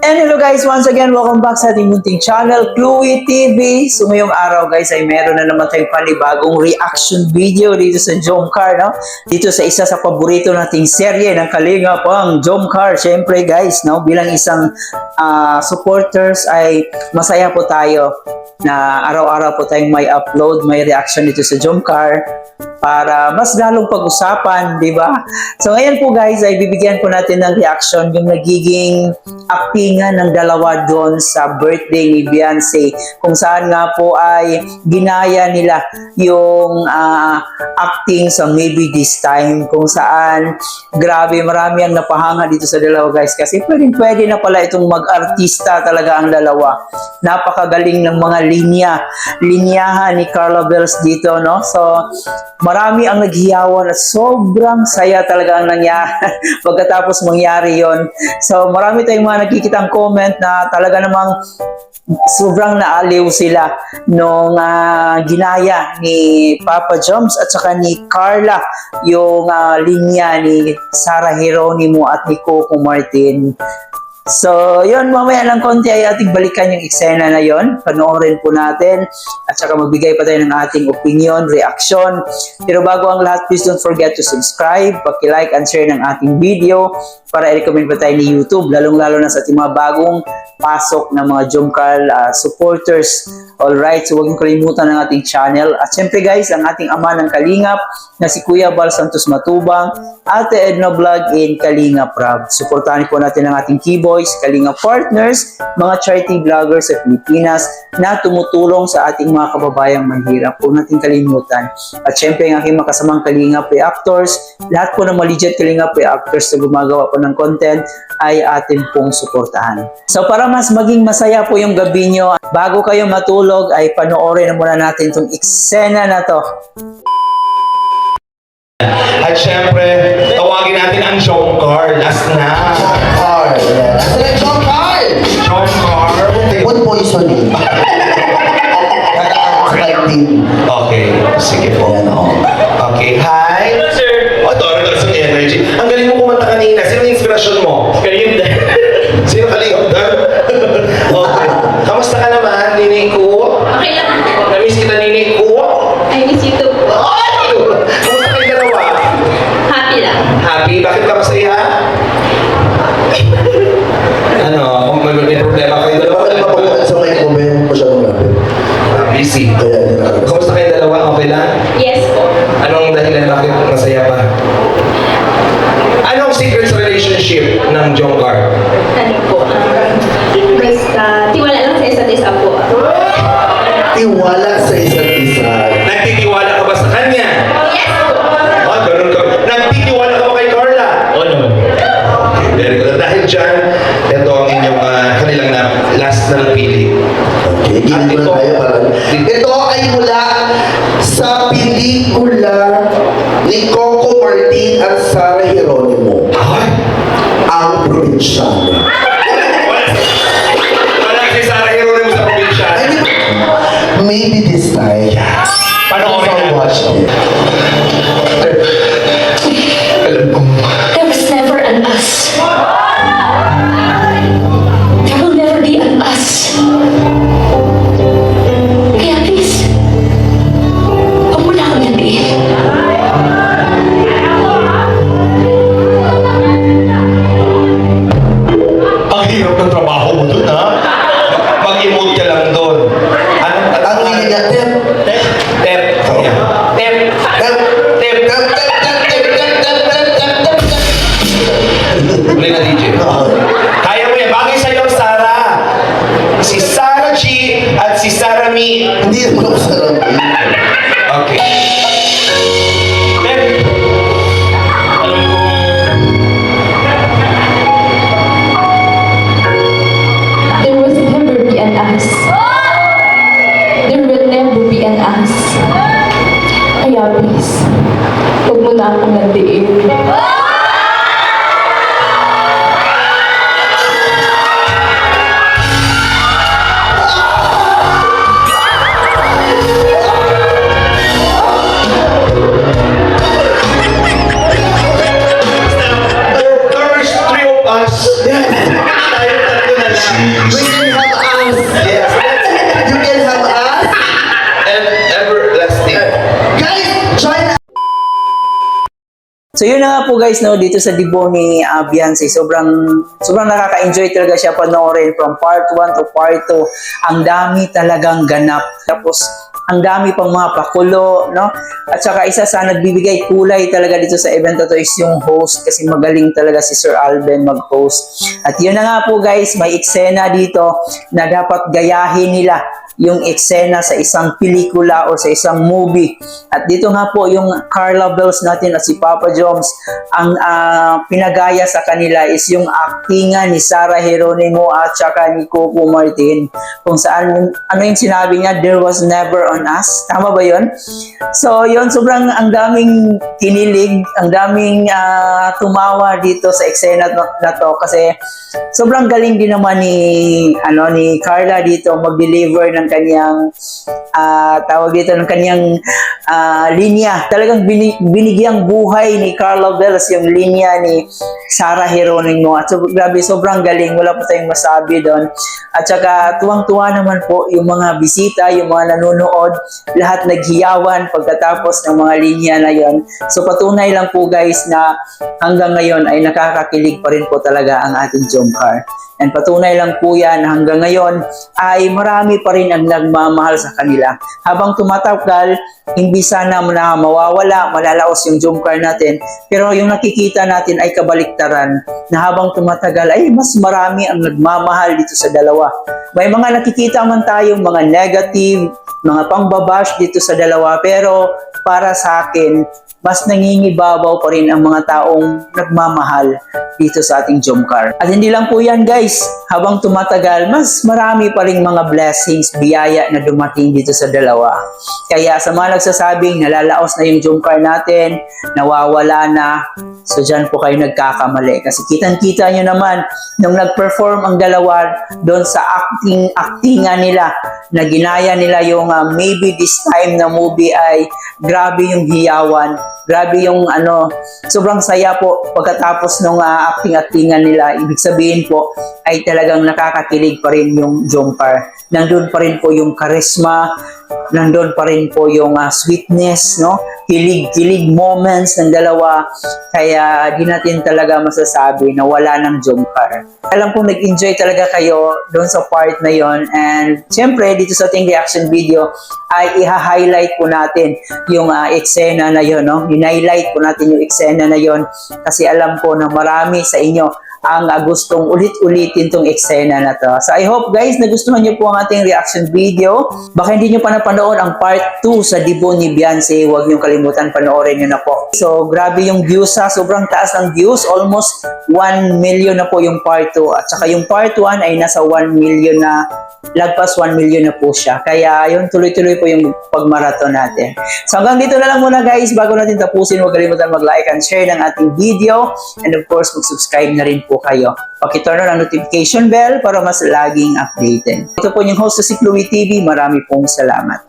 And hello guys, once again, welcome back sa ating munting channel, Chloe TV. So ngayong araw guys ay meron na naman tayong panibagong reaction video dito sa Jomcar, no? Dito sa isa sa paborito nating serye ng Kalingap, ang Jomcar. Siyempre guys, no? Bilang isang supporters ay masaya po tayo na araw-araw po tayong may upload, may reaction dito sa Jomcar para mas lalong pag-usapan, di ba? So ngayon po guys ay bibigyan po natin ng reaction yung nagiging actingan ng dalawa doon sa birthday ni Beyonce, kung saan nga po ay ginaya nila yung acting sa Maybe This Time, kung saan grabe, marami ang napahanga dito sa dalawa guys, kasi pwede na pala itong mag-artista talaga ang dalawa. Napakagaling ng mga linyahan ni Carla Bells dito, no? So marami ang naghiyawan at sobrang saya talaga ang nangyari pagkatapos mangyari yon. So marami tayong mga nakikitang comment na talaga namang sobrang naaliw sila nung ginaya ni Papa Joms at saka ni Carla yung linya ni Sarah Geronimo at ni Coco Martin. So, yun, mamaya lang konti ay ating balikan yung eksena na yon. Panoorin po natin at saka magbigay pa tayo ng ating opinion, reaction. Pero bago ang lahat, please don't forget to subscribe, paki-like and share ng ating video para i-recommend pa tayo ni YouTube, lalong-lalo na sa ating mga bagong pasok ng mga Jomcar supporters. Alright, so huwag niyo kalimutan ang ating channel. At syempre guys, ang ating ama ng Kalingap na si Kuya Bal Santos Matubang, Ate Edna Vlog in Kalingap Rab. Suportahan po natin ang ating Keyboys, Kalingap Partners, mga charity vloggers sa Pilipinas na tumutulong sa ating mga kababayang mahirap. Huwag natin kalimutan. At syempre ang aking makasamang Kalingap Reactors, lahat po ng legit Kalingap Reactors na gumagawa po ng content ay atin pong suportahan. So para mas maging masaya po yung gabi nyo, bago kayo matulog ay panoorin na muna natin itong eksena na to. At syempre, tawagin natin ang Jomcar. Last na. Jomcar. Jomcar! Jomcar. Food poisoning. Nakaka-exciting. Okay, sige po. Ayan o. Okay, hi. Hello, sir. Oh, Doris ng energy. Ang galing mo kumanta kanina. Sino yung inspirasyon mo? Kalimda. Sino Kalimda? Okay. Kamusta ka naman, Nini Ko? Okay lang. Namiss kita, Nini Ko? I miss you too. Ay! Kamusta kayong dalawa? Happy lang. Happy? Bakit ka masaya? Ano? Kung may problema kayo dalawa? Bakit mapapunta sa may comment mo siya lumapit? Busy. Kaya yun na. Kamusta kayong dalawa? Okay lang? Yes po. Anong dahilan bakit masaya pa? Anong secret sa relationship ng Jomcar? Ano po? Basta tiwala lang sa isa't isa po. Tiwala sa isa't isa. Nagtitiwala ka ba sa kanya? Yes po. Oh, ganun ka. Nagtitiwala ka ba kay Carla? Oo naman. Very good. Dahil dyan, ito ang inyong kanilang last na napili. Okay, gilid mo na tayo para. Ito ay mula sa pelikula ni Coco Martin at Sarah Geronimo. Ay! Ang Probinsyano. Wala si Sarah Geronimo sa probinsya. Maybe This Time. Panoorin So na. watch it. Alam ko. There was never an us. There will never be an us. Kaya please, huwag mo na akong nandiin. Ang hirap ng trabaho mo dun, ha? Mag-emote ka lang dun. Anong Ang hindi niya, Tep. Tep. Tep. Tep. Tep. Tep. Tep. Tep. Tep. Tep. Tep. Tep. Tep. Tep. Tep. Tep. Uli na DJ. Kaya mo yan. Bagay sa'yo, Sarah. Si Sarah G at si Sarah Mi. Hindi naman ako sarang. Okay. Tep. Alam ko. There was never be an us. There will never be an us. Kaya please, huwag mo na akong nandiin. We can have us. Yes. You can have us. And everlasting. Guys, join us. So yun na nga po guys, no, dito sa debut ni Beyonce, sobrang nakaka-enjoy talaga siya panoorin from part 1 to part 2. Ang dami talagang ganap. Tapos ang dami pang mga pakulo, no? At saka isa sa nagbibigay kulay talaga dito sa event na to is yung host, kasi magaling talaga si Sir Alben mag-host. At yun na nga po guys, may eksena dito na dapat gayahin nila yung eksena sa isang pelikula o sa isang movie. At dito nga po yung Carla Bells natin at si Papa Joms, ang pinagaya sa kanila is yung actingan ni Sarah Geronimo at saka ni Coco Martin, kung saan ano yung sinabi niya, there was never on us. Tama ba yun? So yun, sobrang ang daming kinilig, ang daming tumawa dito sa eksena na to, kasi sobrang galing din naman ni Carla dito mag-deliver ng kanyang tawag dito ng kanyang linya. Talagang binigyang buhay ni Carla Bells yung linya ni Sarah Geronimo. At so, grabe, sobrang galing. Wala pa tayong masabi doon. At saka tuwang-tuwa naman po yung mga bisita, yung mga nanonood, lahat naghiyawan pagkatapos ng mga linya na yon. So patunay lang po guys na hanggang ngayon ay nakakakilig pa rin po talaga ang ating Jomcar. And patunay lang po yan na hanggang ngayon ay marami pa rin ang nagmamahal sa kanila. Habang tumatagal, hindi sana na mawawala, malalaos yung Jomcar natin. Pero yung nakikita natin ay kabaliktaran na habang tumatagal ay mas marami ang nagmamahal dito sa dalawa. May mga nakikita man tayong mga negative, mga pangbabash dito sa dalawa, pero para sa akin, mas nangingibabaw pa rin ang mga taong nagmamahal dito sa ating Jomcar. At hindi lang po yan guys, habang tumatagal, mas marami pa rin mga blessings, biyaya na dumating dito sa dalawa. Kaya sa mga nagsasabing nalalaos na yung Jomcar natin, nawawala na, so dyan po kayo nagkakamali. Kasi kitang-kita nyo naman, nung nag-perform ang dalawa doon sa actingan nila, na ginaya nila yung Maybe This Time na movie, ay grabe yung hiyawan. Grabe yung sobrang saya po pagkatapos ng acting-actingan nila. Ibig sabihin po ay talagang nakakakilig pa rin yung Jomcar. Nandun pa rin po yung charisma, nandun pa rin po yung sweetness, no? Kilig-kilig moments ng dalawa. Kaya di natin talaga masasabi na wala ng Jomcar. Alam kong nag-enjoy talaga kayo doon sa part na yon. And syempre, dito sa ating reaction video ay i-highlight po natin yung eksena na yon, no? I-highlight po natin yung eksena na yon kasi alam ko na marami sa inyo ang gustong ulit-ulitin tong eksena na to. So I hope guys nagustuhan niyo po ang ating reaction video. Baka hindi niyo pa napanood ang part 2 sa debut ni Beyonce, huwag niyo kalimutan panoorin niyo na po. So grabe yung views sobrang taas ng views, almost 1 million na po yung part 2. At saka yung part 1 ay nasa 1 million na, lagpas 1 million na po siya. Kaya yun, tuloy-tuloy po yung pagmarathon natin. So hanggang dito na lang muna guys, bago natin tapusin, huwag kalimutan mag-like and share ng ating video. And of course, mag-subscribe na rin po kayo. Pakiturn on ang notification bell para mas laging updated. Ito po yung host sa si Chloe TV. Marami pong salamat.